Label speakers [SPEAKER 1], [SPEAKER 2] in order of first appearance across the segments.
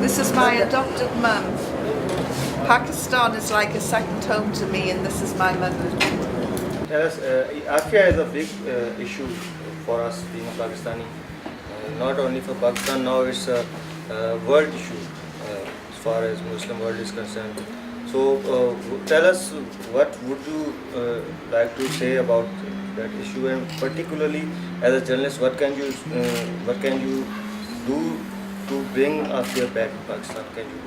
[SPEAKER 1] This is my adopted mum. Pakistan is like a second home to me, and this is my mother.
[SPEAKER 2] Yes, Afia is a big issue for us being Pakistani. Not only for Pakistan, now it's a world issue as far as Muslim world is concerned. So tell us, what would you like to say about that issue, and particularly as a journalist, what can you do to bring Afia back to Pakistan? Can you do?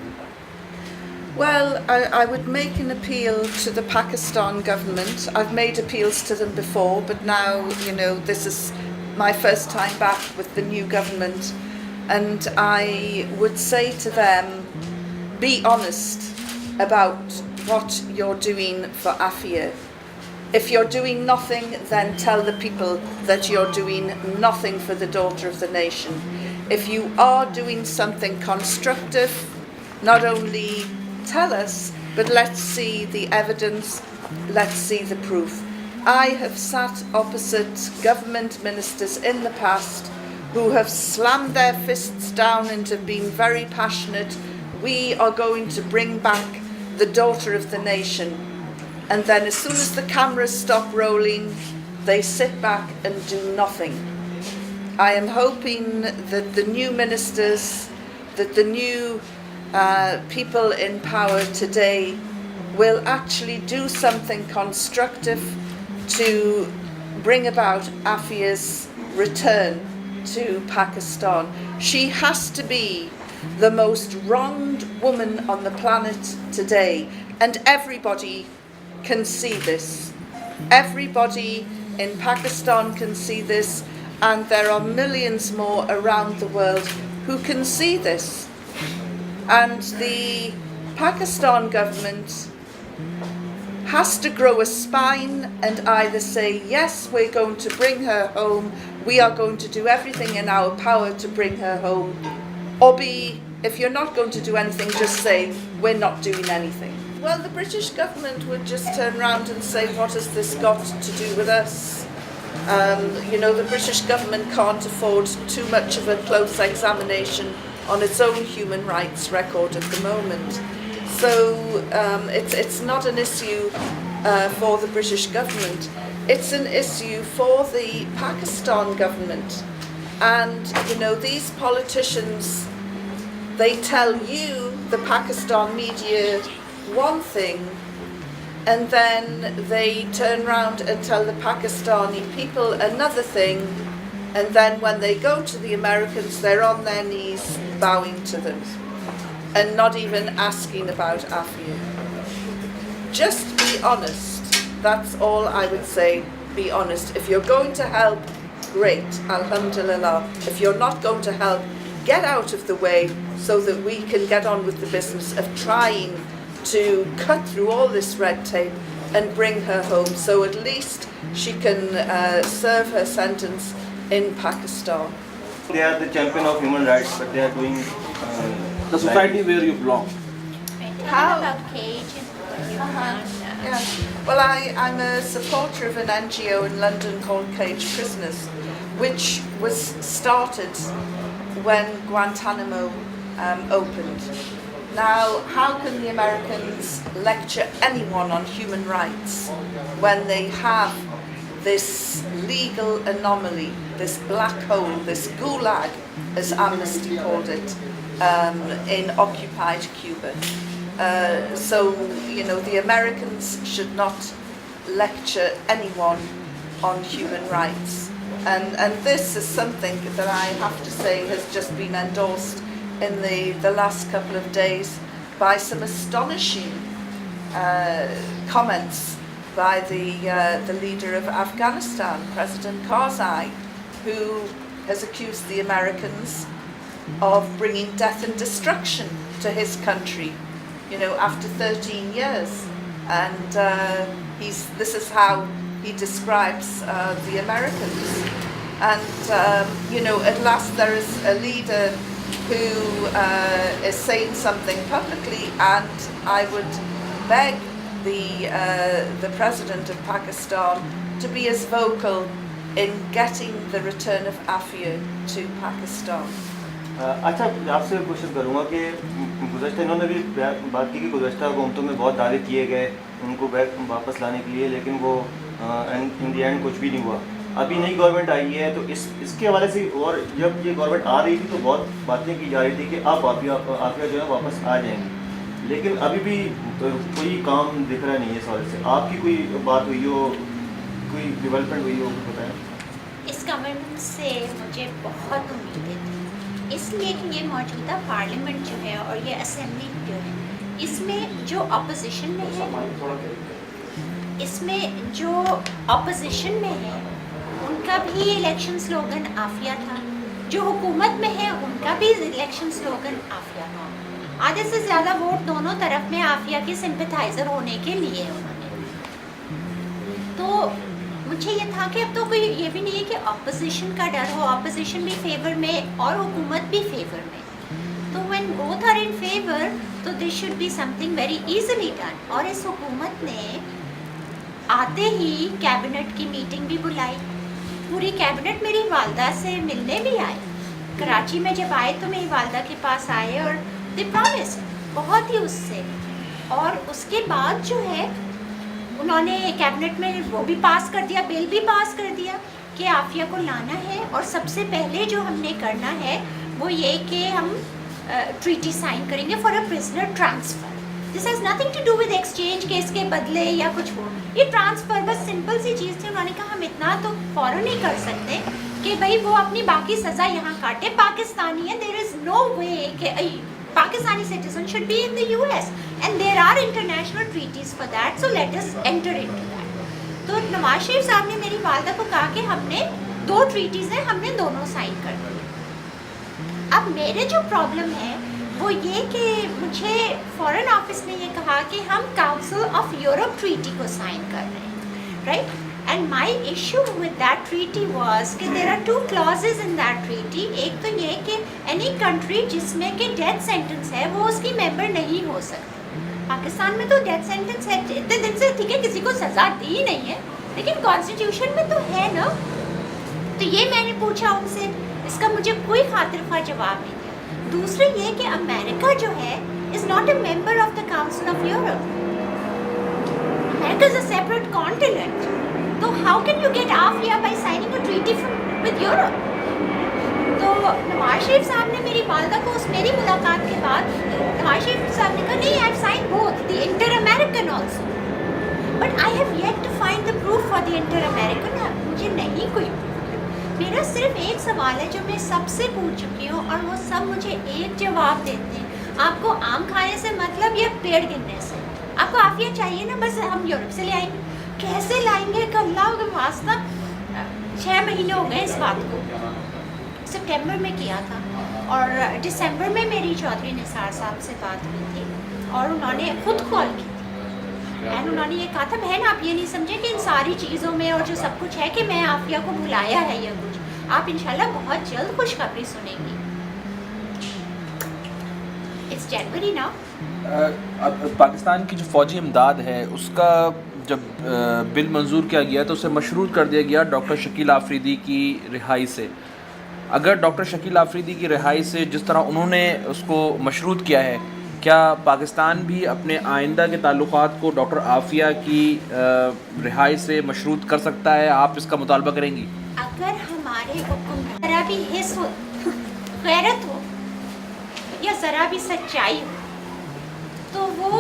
[SPEAKER 1] Well, I would make an appeal to the Pakistan government. I've made appeals to them before, but now, this is my first time back with the new government. And I would say to them, be honest about what you're doing for Afia. If you're doing nothing, then tell the people that you're doing nothing for the daughter of the nation. If you are doing something constructive, not only tell us, but let's see the evidence, let's see the proof. I have sat opposite government ministers in the past who have slammed their fists down and have been very passionate. We are going to bring back the daughter of the nation. And then as soon as the cameras stop rolling, they sit back and do nothing. I am hoping that the new ministers, that the new people in power today will actually do something constructive to bring about Afia's return to Pakistan. She has to be the most wronged woman on the planet today, and everybody can see this. Everybody in Pakistan can see this, and there are millions more around the world who can see this. And the Pakistan government has to grow a spine and either say, yes, we're going to bring her home, we are going to do everything in our power to bring her home, or B, if you're not going to do anything, just say, we're not doing anything. Well, the British government would just turn around and say, what has this got to do with us? The British government can't afford too much of a close examination on its own human rights record at the moment. So it's not an issue for the British government. It's an issue for the Pakistan government. And, these politicians, they tell you, the Pakistan media, one thing, and then they turn around and tell the Pakistani people another thing, and then when they go to the Americans, they're on their knees bowing to them and not even asking about Afia. Just be honest. That's all I would say. Be honest. If you're going to help, great, alhamdulillah. If you're not going to help, get out of the way so that we can get on with the business of trying to cut through all this red tape and bring her home, so at least she can serve her sentence in Pakistan.
[SPEAKER 2] They are the champion of human rights, but they are doing
[SPEAKER 3] The society where you belong.
[SPEAKER 1] How?
[SPEAKER 4] About cage and
[SPEAKER 1] Yeah. Well, I'm a supporter of an NGO in London called Cage Prisoners, which was started when Guantanamo opened. Now, how can the Americans lecture anyone on human rights when they have this legal anomaly, this black hole, this gulag, as Amnesty called it, in occupied Cuba? So, the Americans should not lecture anyone on human rights. And this is something that I have to say has just been endorsed in the last couple of days by some astonishing comments by the leader of Afghanistan, President Karzai, who has accused the Americans of bringing death and destruction to his country, after 13 years. And this is how he describes the Americans. And, at last there is a leader who is saying something publicly, and I would beg the President of Pakistan to be as vocal in getting the return of Afia to Pakistan.
[SPEAKER 2] اچھا آپ سے کوشش کروں گا کہ گزشتہ انہوں نے بھی بات کی کہ گزشتہ حکومتوں میں بہت دعوے کیے گئے ان کو واپس لانے کے لیے، لیکن وہ ان دی اینڈ کچھ بھی نہیں ہوا. ابھی نئی گورنمنٹ آئی ہے تو اس کے حوالے سے، اور جب یہ گورنمنٹ آ رہی تھی تو بہت باتیں کی جا رہی تھی کہ آپ عافیہ جو ہے واپس آ جائیں گے، لیکن ابھی بھی کوئی کام دکھ رہا نہیں ہے اس حوالے سے. آپ کی کوئی بات ہوئی ہو، کوئی ڈیولپمنٹ ہوئی ہو، بتائیں.
[SPEAKER 4] اس گورنمنٹ سے مجھے بہت امیدیں تھیں، اس لیے کہ یہ موجودہ پارلیمنٹ جو ہے اور یہ اسمبلی جو ہے، اس میں جو اپوزیشن میں ہے ان کا بھی الیکشن سلوگن عافیہ تھا، جو حکومت میں ہے ان کا بھی الیکشن سلوگن عافیہ تھا. آدھے سے زیادہ ووٹ دونوں طرف میں عافیہ کے سمپتھائزر ہونے کے لیے انہوں نے. تو مجھے یہ تھا کہ اب تو کوئی یہ بھی نہیں ہے کہ اپوزیشن کا ڈر ہو، اپوزیشن بھی فیور میں اور حکومت بھی فیور میں. تو when both are in favour تو this should be something very easily done. اور اس حکومت نے آتے ہی کیبنٹ کی میٹنگ بھی بلائی، پوری کیبنٹ میری والدہ سے ملنے بھی آئے. کراچی میں جب آئے تو میری والدہ کے پاس آئے اور دی پرومس بہت ہی اس سے. اور اس کے بعد جو ہے انہوں نے کیبنٹ میں وہ بھی پاس کر دیا، بل بھی پاس کر دیا کہ عافیہ کو لانا ہے. اور سب سے پہلے جو ہم نے کرنا ہے وہ یہ کہ ہم ٹریٹی سائن کریں گے for a prisoner transfer. This has nothing to do with exchange کہ اس کے بدلے یا کچھ ہو، یہ ٹرانسفر بس سمپل سی چیز تھی. انہوں نے کہا ہم اتنا تو فوراً نہیں کر سکتے کہ بھائی وہ اپنی باقی سزا یہاں کاٹے، پاکستانی ہے. دیر از نو وے کہ Pakistani citizen should be in the US and there are international treaties for that, so let us enter into that. تو نواز شریف صاحب نے میری والدہ کو کہا کہ ہم نے 2 ٹریٹیز ہیں، ہم نے دونوں سائن کر دی. اب میرے جو پرابلم ہے وہ یہ کہ مجھے فارن آفس نے یہ کہا کہ ہم کاؤنسل آف یورپ ٹریٹی کو سائن کر رہے ہیں، right. And my issue with that treaty was کہ there are 2 clauses in that treaty. ایک تو یہ کہ اینی کنٹری جس میں کہ ڈیتھ سینٹنس ہے وہ اس کی ممبر نہیں ہو سکتی. پاکستان میں تو ڈیتھ سینٹنس ہے، اتنے دن سے ٹھیک ہے کسی کو سزا دی نہیں ہے، لیکن کانسٹیٹیوشن میں تو ہے نا. تو یہ میں نے پوچھا ان سے، اس کا مجھے کوئی خاطر خواہ جواب نہیں دیا. دوسرے یہ کہ امریکہ جو ہے is not a member of the council of Europe. America is a separate continent. تو how can you get Afia by signing a treaty with Europe? تو نواز شریف صاحب نے میری والدہ کو اس میری ملاقات کے بعد نواز شریف صاحب نے کہا نہیں I have signed both, the inter-American also. But I have yet to find the proof for the inter-American. مجھے نہیں کوئی proof. میرا صرف ایک سوال ہے جو میں سب سے پوچھ چکی ہوں اور وہ سب مجھے ایک جواب دیتے ہیں. آپ کو آم کھانے سے مطلب یا پیڑ گرنے سے؟ آپ کو عافیہ چاہیے نا، بس ہم یورپ سے لے آئیں گے. کیسے لائیں گے؟ کہ اللہ کے واسطہ 6 مہینے ہو گئے اس بات کو. سپٹمبر میں کیا تھا اور دسمبر میں میری چودھری نثار صاحب سے بات ہوئی تھی اور انہوں نے خود کال کی تھی. اینڈ انہوں نے یہ کہا تھا بہن آپ یہ نہیں سمجھیں کہ ان ساری چیزوں میں اور جو سب کچھ ہے کہ میں عافیہ کو بلایا ہے یا کچھ. आप इंशाल्लाह बहुत जल्द खुशखबरी सुनेंगी. It's January now.
[SPEAKER 3] अब पाकिस्तान की जो फ़ौजी इमदाद है उसका जब बिल मंजूर किया गया तो उसे मशरूत कर दिया गया डॉक्टर शकील आफरीदी की रिहाई से. अगर डॉक्टर शकील आफरीदी की रिहाई से जिस तरह उन्होंने उसको मशरूत किया है, क्या पाकिस्तान भी अपने आइंदा के ताल्लुकात को डॉक्टर आफिया की रिहाई से मशरूत कर सकता है? आप इसका मुतालबा करेंगी?
[SPEAKER 4] अगर हमारे हुक्म ज़रा भी हिस्स हो, गैरत हो या ज़रा भी सच्चाई हो, तो वो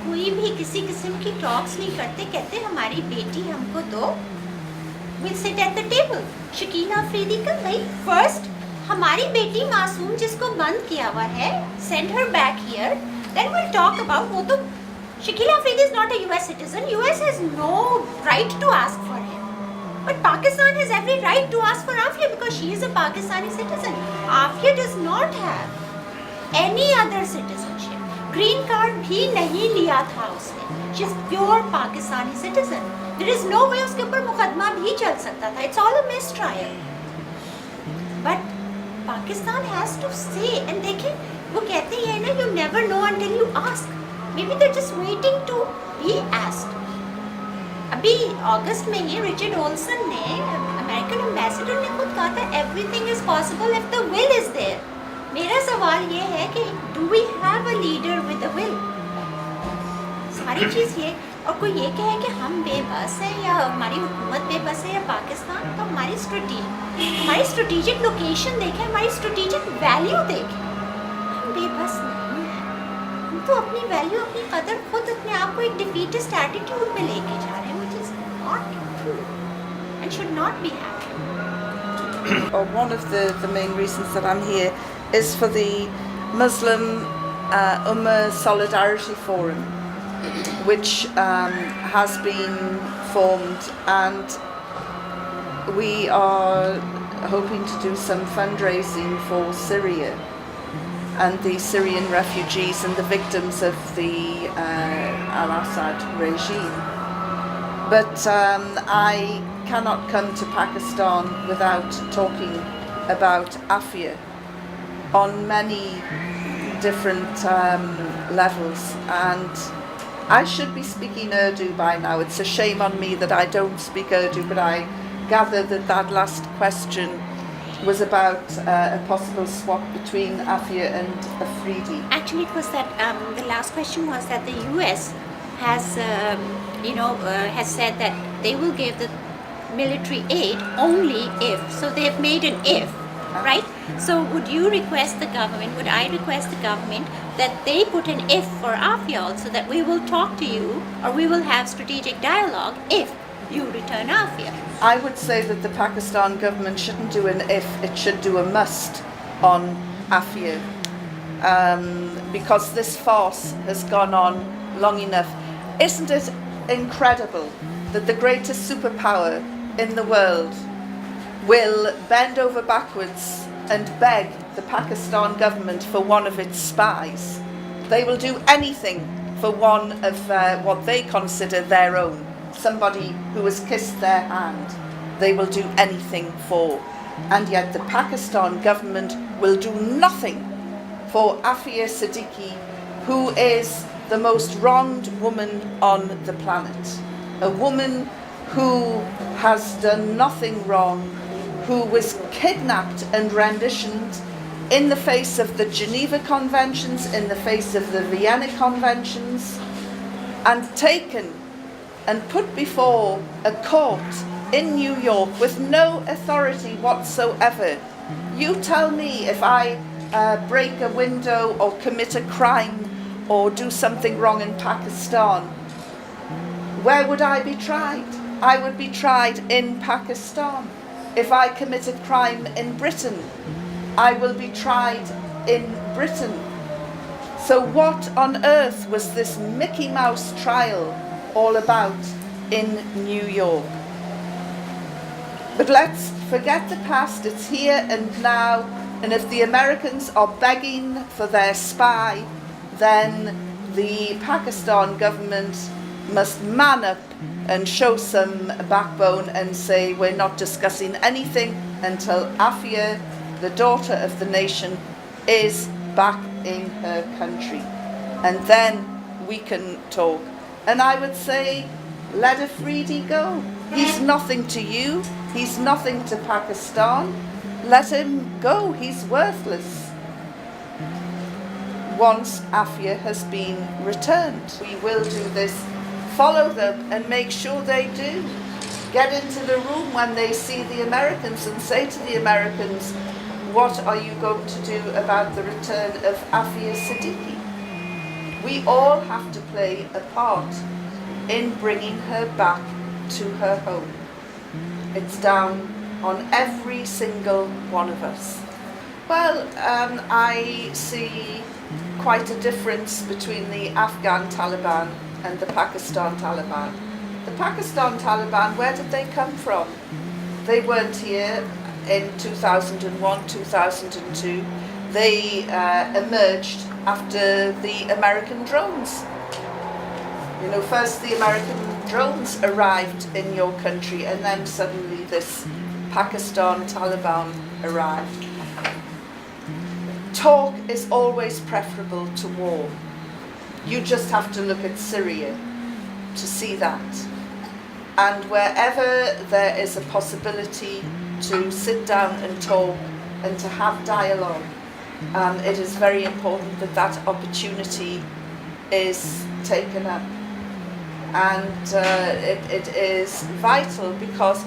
[SPEAKER 4] कोई भी किसी किस्म की टॉक्स नहीं करते. कहते हमारी बेटी हमको दो, will sit at the table. Shakeel Afridi का भाई फर्स्ट हमारी बेटी मासूम जिसको बंद किया हुआ है, send her back here, then will talk about. वो तो Shakeel Afridi is not a US citizen. US has no right to ask for him, but Pakistan has every right to ask for Afia because she is a Pakistani citizen. Afia does not have any other citizenship. Green card भी नहीं लिया था उसने. She is pure Pakistani citizen. There is no way उसके ऊपर मुकदमा भी चल सकता था. It's all a mistrial. But Pakistan has to say, and देखिए वो कहते हैं ना, you never know until you ask. Maybe they're just waiting to be asked. अभी अगस्त में ही रिचर्ड ओल्सन ने, अमेरिकन एम्बेसडर ने खुद कहा था, everything is possible if the will is there. मेरा सवाल ये है कि do we have a leader with a will? सारी चीज़ ये, और कोई ये कहे कि हम बेबस हैं या हमारी हुकूमत बेबस है या पाकिस्तान, तो हमारी स्ट्रेटेजिक लोकेशन देखें, हमारी स्ट्रेटेजिक वैल्यू देखें. हम बेबस नहीं हैं. हम तो अपनी वैल्यू, अपनी कदर खुद अपने आप को एक डिफीटिस्ट एटीट्यूड में लेके जा रहे हैं, which is not true and should not be happening.
[SPEAKER 1] Or one of the main reasons that I'm here is for the Muslim Ummah Solidarity Forum, which has been formed, and we are hoping to do some fundraising for Syria and the Syrian refugees and the victims of the al-Assad regime. But I cannot come to Pakistan without talking about Afia on many different levels, and I should be speaking Urdu by now. It's a shame on me that I don't speak Urdu, but I gather that that last question was about a possible swap between Afia and Afridi.
[SPEAKER 4] Actually, it was that the last question was that the US has, has said that they will give the military aid only if. So they've made an if, right? So would you request the government? Would I request the government that they put an if for Afia also, that we will talk to you or we will have strategic dialogue if you return Afia?
[SPEAKER 1] I would say that the Pakistan government shouldn't do an if, it should do a must on Afia, because this farce has gone on long enough. Isn't it incredible that the greatest superpower in the world will bend over backwards and beg the Pakistan government for one of its spies? They will do anything for one of what they consider their own. Somebody who has kissed their hand, they will do anything for. And yet the Pakistan government will do nothing for Afia Siddiqui, who is the most wronged woman on the planet. A woman who has done nothing wrong, who was kidnapped and renditioned in the face of the Geneva Conventions, in the face of the Vienna Conventions, and taken and put before a court in New York with no authority whatsoever. You tell me, if I break a window or commit a crime or do something wrong in Pakistan, where would I be tried? I would be tried in Pakistan. If I commit a crime in Britain, I will be tried in Britain. So what on earth was this Mickey Mouse trial all about in New York? But let's forget the past, it's here and now, and if the Americans are begging for their spy, then the Pakistan government must man up and show some backbone and say we're not discussing anything until Afia, the daughter of the nation, is back in her country. And then we can talk. And I would say, let Afridi go. He's nothing to you. He's nothing to Pakistan. Let him go. He's worthless. Once Afia has been returned, we will do this. Follow them and make sure they do. Get into the room when they see the Americans and say to the Americans, what are you going to do about the return of Afia Siddiqui? We all have to play a part in bringing her back to her home. It's down on every single one of us. Well, I see quite a difference between the Afghan Taliban and the Pakistan Taliban. The Pakistan Taliban, where did they come from? They weren't here in 2001, 2002. They emerged after the American drones. You know, first the American drones arrived in your country and then suddenly this Pakistan Taliban arrived. Talk is always preferable to war. You just have to look at Syria to see that. And wherever there is a possibility to sit down and talk and to have dialogue, it is very important that that opportunity is taken up. And it is vital because,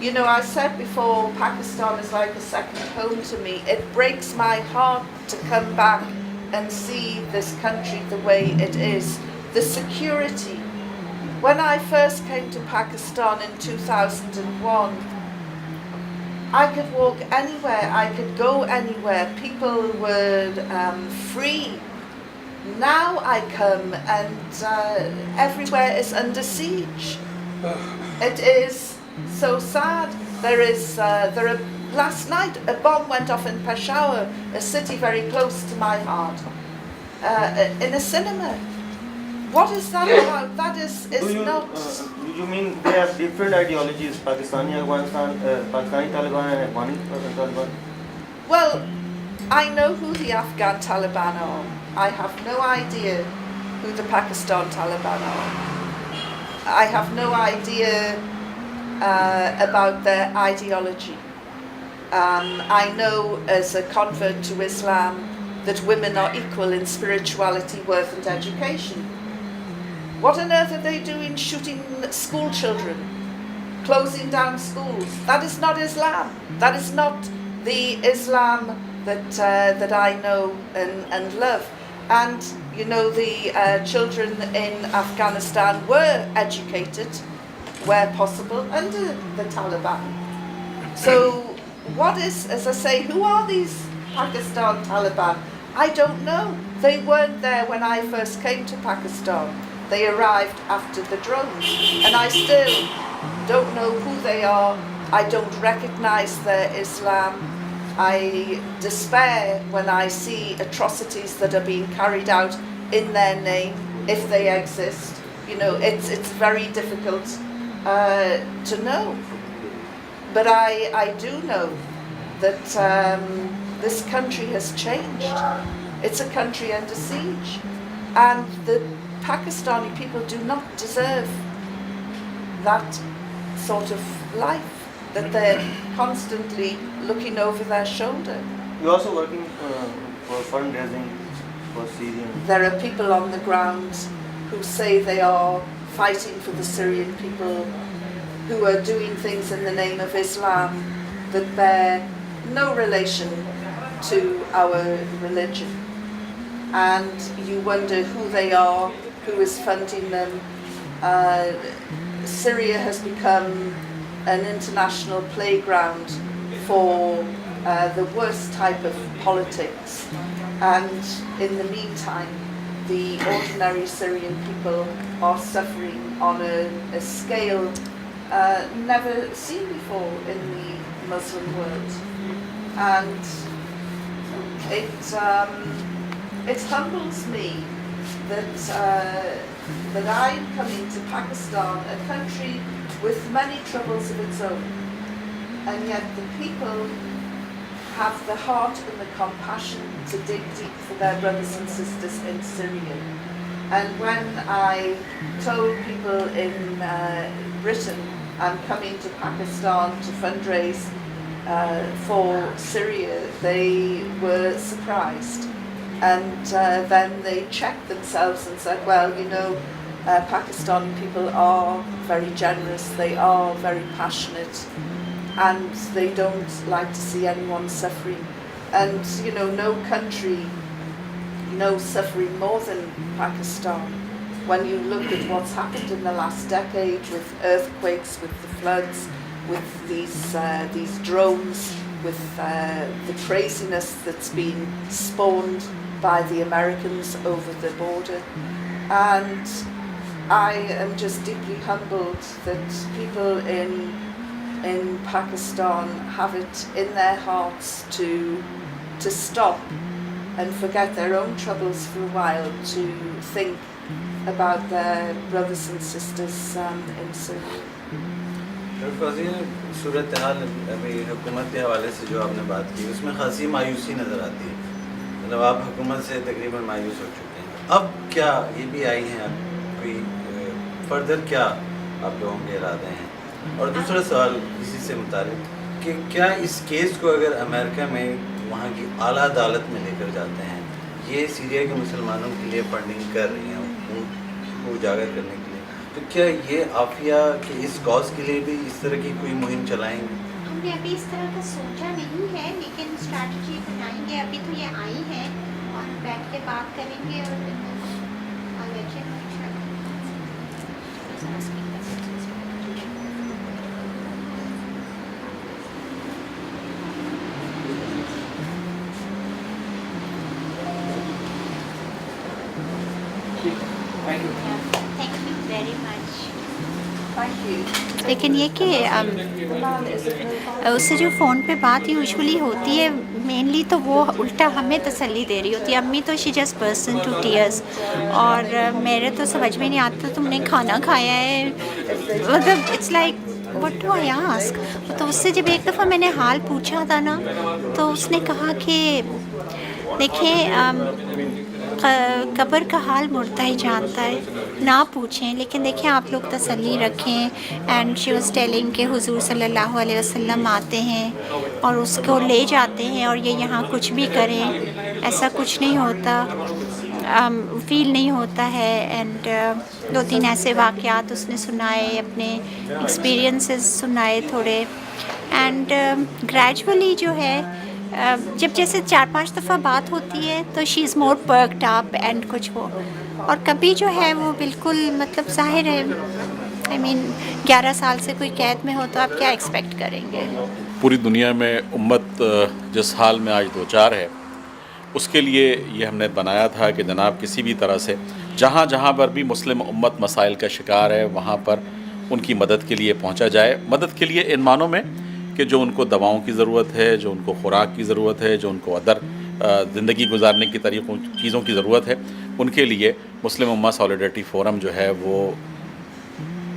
[SPEAKER 1] you know, I said before, Pakistan is like a second home to me. It breaks my heart to come back and see this country the way it is. The security. When I first came to Pakistan in 2001, I could walk anywhere, I could go anywhere. People were free. Now I come and everywhere is under siege. It is so sad. Last night a bomb went off in Peshawar, a city very close to my heart, in a cinema. What is that about? That is not...
[SPEAKER 2] You mean they have different ideologies, Pakistani Taliban and Afghani Taliban?
[SPEAKER 1] Well, I know who the Afghan Taliban are. I have no idea who the Pakistan Taliban are. I have no idea about their ideology. I know as a convert to Islam that women are equal in spirituality, worth and education. What on earth are they doing shooting school children, closing down schools? That is not Islam. That is not the Islam that I know and love. And, you know, the children in Afghanistan were educated where possible under the Taliban. So what is, as I say, who are these Pakistan Taliban? I don't know. They weren't there when I first came to Pakistan. They arrived after the drones, and I still don't know who they are. I don't recognize their Islam. I despair when I see atrocities that are being carried out in their name, if they exist. You know, it's very difficult to know. But I do know that this country has changed. It's a country under siege, and the Pakistani people do not deserve that sort of life, that they're constantly looking over their shoulder.
[SPEAKER 2] You're also working for fundraising for Syrians.
[SPEAKER 1] There are people on the ground who say they are fighting for the Syrian people, who are doing things in the name of Islam that bear no relation to our religion. And you wonder who they are, who is funding them. Syria has become an international playground for the worst type of politics. And in the meantime, the ordinary Syrian people are suffering on a scale never seen before in the Muslim world. And it humbles me that that I'm coming to Pakistan, a country with many troubles of its own, and yet the people have the heart and the compassion to dig deep for their brothers and sisters in Syria. And when I told people in Britain I'm coming to Pakistan to fundraise for Syria, they were surprised. And then they checked themselves and said, well, you know, Pakistani people are very generous, they are very passionate, and they don't like to see anyone suffering. And, you know, no country knows suffering more than Pakistan. When you look at what's happened in the last decade with earthquakes, with the floods, with these drones, with the craziness that's been spawned by the Americans over the border. And I am just deeply humbled that people in Pakistan have it in their hearts to stop and forget their own troubles for a while to think about their brothers and sisters in Syria.
[SPEAKER 5] صورت حال ابھی حکومت کے حوالے سے جو آپ نے بات کی اس میں خاصی مایوسی نظر آتی ہے. مطلب آپ حکومت سے تقریباً مایوس ہو چکے ہیں. اب کیا یہ بھی آئی ہیں کوئی فردر کیا آپ لوگوں کے ارادے ہیں؟ اور دوسرا سوال اسی سے متعلق کہ کیا اس کیس کو اگر امریکہ میں وہاں کی اعلیٰ عدالت میں لے کر جاتے ہیں, یہ سیریا کے مسلمانوں کے لیے فنڈنگ کر رہی ہیں ان کو اجاگر کرنے کے لیے, تو کیا یہ عافیہ کے اس کاز کے لیے بھی اس طرح کی کوئی مہم چلائیں گے؟
[SPEAKER 4] ہم نے ابھی اس طرح کا سوچا نہیں ہے, لیکن اسٹریٹجی بنائیں گے. ابھی تو یہ آئی ہیں اور بیٹھ کے بات کریں گے اور thank you very much.
[SPEAKER 1] Thank you.
[SPEAKER 4] لیکن یہ کہ
[SPEAKER 1] The man is a
[SPEAKER 4] اس سے جو فون پہ بات یوزولی ہوتی ہے مینلی تو وہ الٹا ہمیں تسلی دے رہی ہوتی ہے. امی تو she just person to tears, اور میرے تو سمجھ میں نہیں آتا تم نے کھانا کھایا ہے, مطلب it's like what do I ask. تو اس سے جب ایک دفعہ میں نے حال پوچھا تھا نا, تو اس نے کہا کہ دیکھیں قبر کا حال مردہ ہی جانتا ہے, نہ پوچھیں, لیکن دیکھیں آپ لوگ تسلی رکھیں. اینڈ شی واز ٹیلنگ کہ حضور صلی اللہ علیہ وسلم آتے ہیں اور اس کو لے جاتے ہیں, اور یہ یہاں کچھ بھی کریں ایسا کچھ نہیں ہوتا, فیل نہیں ہوتا ہے. اینڈ 2-3 ایسے واقعات اس نے سنائے, اپنے ایکسپیرینسز سنائے تھوڑے. اینڈ گریجولی جو ہے جب جیسے 4-5 دفعہ بات ہوتی ہے تو شی از مور پرکڈ اپ اینڈ کچھ وہ, اور کبھی جو ہے وہ بالکل مطلب ظاہر ہے آئی مین 11 سال سے کوئی قید میں ہو تو آپ کیا ایکسپیکٹ کریں گے.
[SPEAKER 6] پوری دنیا میں امت جس حال میں آج دوچار ہے اس کے لیے یہ ہم نے بنایا تھا کہ جناب کسی بھی طرح سے جہاں جہاں پر بھی مسلم امت مسائل کا شکار ہے وہاں پر ان کی مدد کے لیے پہنچا جائے. مدد کے لیے ان معنوں میں کہ جو ان کو دواؤں کی ضرورت ہے, جو ان کو خوراک کی ضرورت ہے, جو ان کو ادر زندگی گزارنے کی طریقوں چیزوں کی ضرورت ہے, ان کے لیے مسلم امہ سالیڈریٹی فورم جو ہے وہ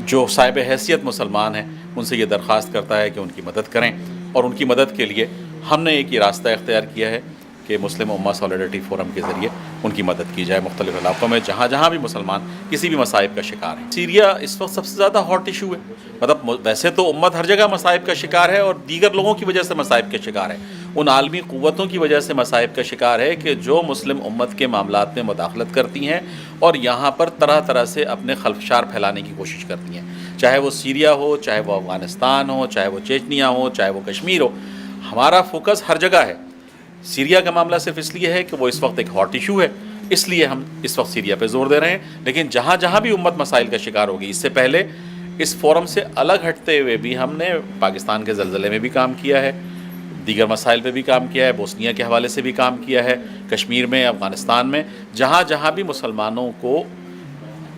[SPEAKER 6] جو صاحب حیثیت مسلمان ہیں ان سے یہ درخواست کرتا ہے کہ ان کی مدد کریں. اور ان کی مدد کے لیے ہم نے ایک یہ راستہ اختیار کیا ہے کہ مسلم امہ سالیڈریٹی فورم کے ذریعے ان کی مدد کی جائے مختلف علاقوں میں جہاں جہاں بھی مسلمان کسی بھی مصائب کا شکار ہیں. سیریا اس وقت سب سے زیادہ ہاٹ ایشو ہے. مطلب ویسے تو امت ہر جگہ مصائب کا شکار ہے اور دیگر لوگوں کی وجہ سے مصائب کا شکار ہے, ان عالمی قوتوں کی وجہ سے مصائب کا شکار ہے کہ جو مسلم امت کے معاملات میں مداخلت کرتی ہیں اور یہاں پر طرح طرح سے اپنے خلفشار پھیلانے کی کوشش کرتی ہیں, چاہے وہ سیریا ہو, چاہے وہ افغانستان ہو, چاہے وہ چیچنیا ہو, چاہے وہ کشمیر ہو. ہمارا فوکس ہر جگہ ہے. سیریا کا معاملہ صرف اس لیے ہے کہ وہ اس وقت ایک ہاٹ ایشو ہے, اس لیے ہم اس وقت سیریا پہ زور دے رہے ہیں. لیکن جہاں جہاں بھی امت مسائل کا شکار ہوگی, اس سے پہلے اس فورم سے الگ ہٹتے ہوئے بھی ہم نے پاکستان کے زلزلے میں بھی کام کیا ہے, دیگر مسائل پہ بھی کام کیا ہے, بوسنیا کے حوالے سے بھی کام کیا ہے, کشمیر میں, افغانستان میں, جہاں جہاں بھی مسلمانوں کو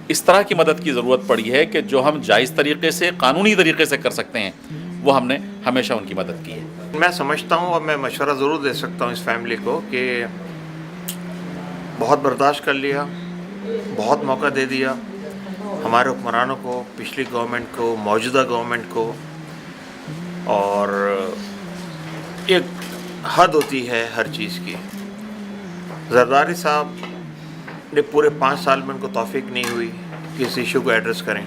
[SPEAKER 6] اس طرح کی مدد کی ضرورت پڑی ہے کہ جو ہم جائز طریقے سے, قانونی طریقے سے کر سکتے ہیں, وہ ہم نے ہمیشہ ان کی مدد کی ہے.
[SPEAKER 7] میں سمجھتا ہوں اور میں مشورہ ضرور دے سکتا ہوں اس فیملی کو کہ بہت برداشت کر لیا, بہت موقع دے دیا, हमारे हुक्मरानों को, पिछली गवर्नमेंट को, मौजूदा गवर्नमेंट को, और एक हद होती है हर चीज़ की। जरदारी साहब ने पूरे 5 साल में उनको तौफीक नहीं हुई कि इस इशू को एड्रेस करें।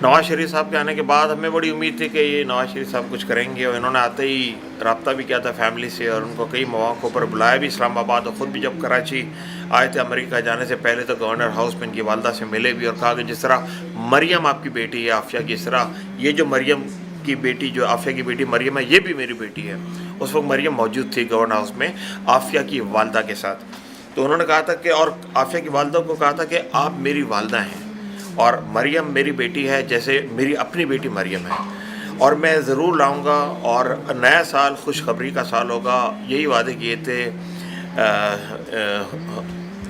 [SPEAKER 7] नवाज शरीफ साहब के आने के बाद हमें बड़ी उम्मीद थी कि ये नवाज शरीफ साहब कुछ करेंगे, और इन्होंने आते ही रब्ता भी किया था फैमिली से, और उनको कई मौक़ों पर बुलाया भी इस्लामाबाद, और ख़ुद भी जब कराची आए थे अमेरिका जाने से पहले तो गवर्नर हाउस में इनकी वालदा से मिले भी, और कहा कि जिस तरह मरियम आपकी बेटी है आफिया की, इस तरह ये जो मरियम की बेटी, जो आफिया की बेटी मरियम है, ये भी मेरी बेटी है। उस वक्त मरियम मौजूद थी गवर्नर हाउस में आफिया की वालदा के साथ। तो उन्होंने कहा था कि, और आफिया की वालदा को कहा था कि आप मेरी वालदा हैं और मरियम मेरी बेटी है जैसे मेरी अपनी बेटी मरियम है, और मैं ज़रूर लाऊंगा, और नया साल खुशखबरी का साल होगा। यही वादे किए थे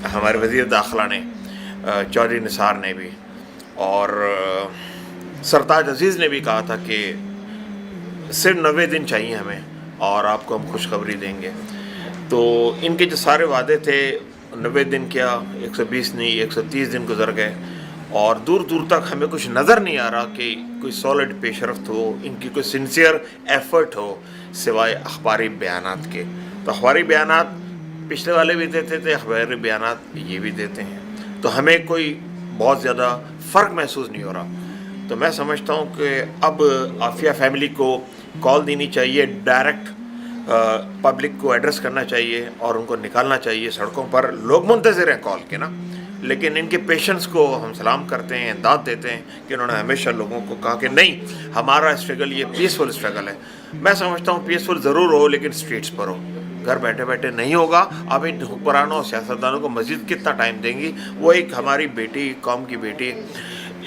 [SPEAKER 7] हमारे वज़ीर दाखिला ने, चौधरी निसार ने भी, और सरताज अजीज़ ने भी कहा था कि सिर्फ 90 दिन चाहिए हमें और आपको हम खुशखबरी देंगे। तो इनके जो सारे वादे थे, 90 दिन क्या, 120 नहीं 130 दिन गुजर गए, और दूर दूर तक हमें कुछ नज़र नहीं आ रहा कि कोई सॉलिड पेशरफ्त हो, इनकी कोई सिंसियर एफ़र्ट हो, सिवाय अखबारी बयानात के। तो अखबारी बयानात पिछले वाले भी देते थे, अखबारी बयानात ये भी देते हैं, तो हमें कोई बहुत ज़्यादा फ़र्क महसूस नहीं हो रहा। तो मैं समझता हूँ कि अब आफिया फैमिली को कॉल देनी चाहिए, डायरेक्ट पब्लिक को एड्रेस करना चाहिए और उनको निकालना चाहिए सड़कों पर। लोग मुंतज़िर हैं कॉल के ना, लेकिन इनके पेशेंस को हम सलाम करते हैं, दाद देते हैं कि उन्होंने हमेशा लोगों को कहा कि नहीं, हमारा स्ट्रगल ये पीसफुल स्ट्रगल है। मैं समझता हूँ पीसफुल ज़रूर हो, लेकिन स्ट्रीट्स पर हो, घर बैठे बैठे नहीं होगा। अब इन हुक्मरानों और सियासतदानों को मज़ीद कितना टाइम देंगी? वो एक हमारी बेटी, कौम की बेटी,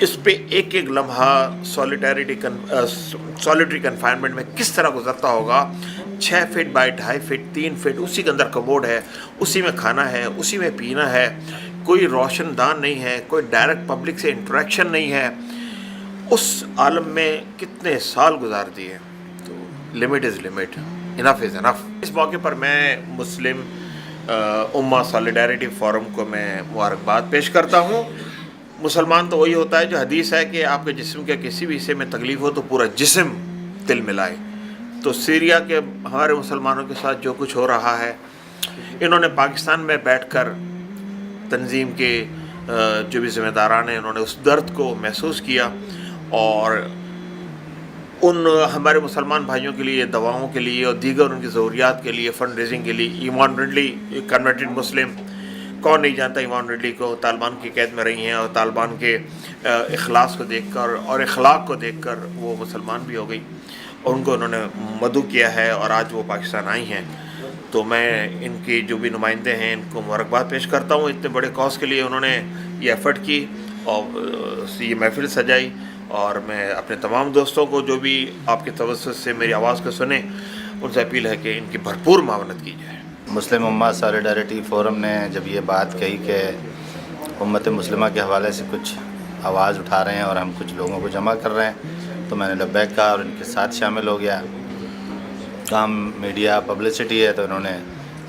[SPEAKER 7] इस पे एक एक लम्हा सॉलिटरी कन्फाइनमेंट में किस तरह गुजरता होगा। 6 फीट बाई 2.5 फीट 3 फीट, उसी के अंदर कमोड है, उसी में खाना है, उसी में पीना है, कोई रोशनदान नहीं है, कोई डायरेक्ट पब्लिक से इंटरेक्शन नहीं है। उस आलम में कितने साल गुजार दिए। तो limit is limit, enough is enough. इस मौके पर मैं मुस्लिम उम्मा सॉलिडारिटी फोरम को मैं मुबारकबाद पेश करता हूँ। मुसलमान तो वही होता है जो हदीस है कि आपके जिस्म के किसी भी हिस्से में तकलीफ़ हो तो पूरा जिस्म तिल मिलाए। तो सीरिया के हमारे मुसलमानों के साथ जो कुछ हो रहा है, इन्होंने पाकिस्तान में बैठकर तंजीम के जो भी ज़िम्मेदारान हैं, उन्होंने उस दर्द को महसूस किया, और उन हमारे मुसलमान भाइयों के लिए दवाओं के लिए और दीगर उनकी ज़रूरियात के लिए फ़ंड रेजिंग के लिए ईमान रिडली, कन्वर्टेड मुस्लिम, कौन नहीं जानता ईमान रिडली को, तालिबान की कैद में रही हैं, और तालिबान के इखलास को देखकर और इखलाक को देखकर वो मुसलमान भी हो गई, और उनको उन्होंने मदऊ किया है, और आज वो पाकिस्तान आई हैं। तो मैं इनके जो भी नुमाइंदे हैं, इनको मुबारकबाद पेश करता हूँ। इतने बड़े कॉज के लिए उन्होंने ये एफ़र्ट की और ये महफिल सजाई, और मैं अपने तमाम दोस्तों को जो भी आपके तवज्जुह से मेरी आवाज़ को सुने, उनसे अपील है कि इनकी भरपूर मावनत की जाए।
[SPEAKER 8] मुस्लिम उम्मा सॉलिडारिटी फोरम ने जब ये बात कही कि उम्मत मुस्लिमा के हवाले से कुछ आवाज़ उठा रहे हैं और हम कुछ लोगों को जमा कर रहे हैं, तो मैंने लब्बैक कहा और इनके साथ शामिल हो गया। काम मीडिया पब्लिसिटी है, तो इन्होंने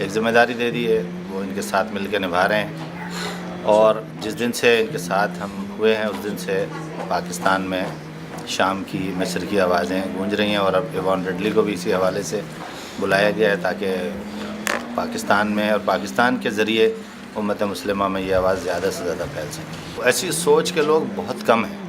[SPEAKER 8] एक ज़िम्मेदारी दे दी है, वो इनके साथ मिल के निभा रहे हैं। और जिस दिन से इनके साथ हम हुए हैं, उस दिन से पाकिस्तान में शाम की, मिस्र की आवाज़ें गूंज रही हैं, और अब ईवान रिडली को भी इसी हवाले से बुलाया गया है ताकि पाकिस्तान में और पाकिस्तान के ज़रिए उम्मत मुस्लिमा में ये आवाज़ ज़्यादा से ज़्यादा फैल सके। ऐसी सोच के लोग बहुत कम हैं।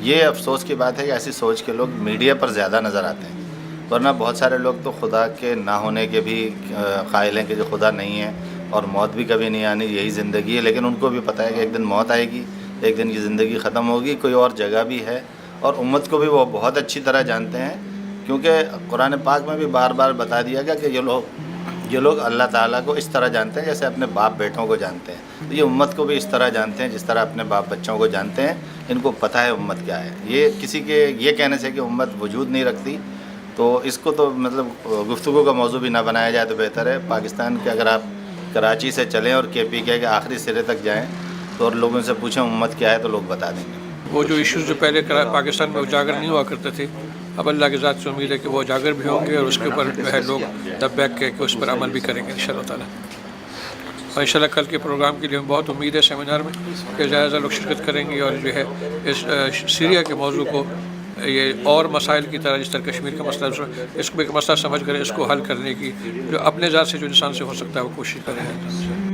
[SPEAKER 8] ये अफसोस की बात है कि ऐसी सोच के लोग मीडिया पर ज़्यादा नज़र आते हैं, वरना बहुत सारे लोग तो खुदा के ना होने के भी कायल हैं कि जो खुदा नहीं है और मौत भी कभी नहीं आनी, यही ज़िंदगी है। लेकिन उनको भी पता है कि एक दिन मौत आएगी, एक दिन ये ज़िंदगी ख़त्म होगी, कोई और जगह भी है। और उम्मत को भी वो बहुत अच्छी तरह जानते हैं, क्योंकि कुरान पाक में भी बार बार बता दिया गया कि ये लोग अल्लाह ताला को इस तरह जानते हैं जैसे अपने बाप बेटों को जानते हैं। तो ये उम्मत को भी इस तरह जानते हैं जिस तरह अपने बाप बच्चों को जानते हैं। इनको पता है उम्मत क्या है। ये किसी के ये कहने से कि उम्मत वजूद नहीं रखती, तो इसको तो मतलब गुफ्तगू का मौजू भी ना बनाया जाए तो बेहतर है। पाकिस्तान के अगर आप कराची से चलें और KPK के आखिरी सिरे तक जाएँ तो और लोगों से पूछें उम्मत क्या है, तो लोग बता देंगे।
[SPEAKER 9] वो जो इश्यूज़ जो पहले पाकिस्तान में उजागर नहीं हुआ करते थे, अब अल्लाह की ज़ात से उम्मीद है कि वो उजागर भी होंगे और उसके ऊपर जो है लोग दब बैक के उस पर अमल भी करेंगे इंशाअल्लाह ताला। اور انشاءاللہ کل کے پروگرام کے لیے ہمیں بہت امید ہے سیمینار میں کہ زیادہ لوگ شرکت کریں گے اور جو ہے اس سیریا کے موضوع کو یہ اور مسائل کی طرح جس طرح کشمیر کا مسئلہ اس کو ایک مسئلہ سمجھ کر اس کو حل کرنے کی جو اپنے ذات سے جو انسان سے ہو سکتا ہے وہ کوشش کریں گے.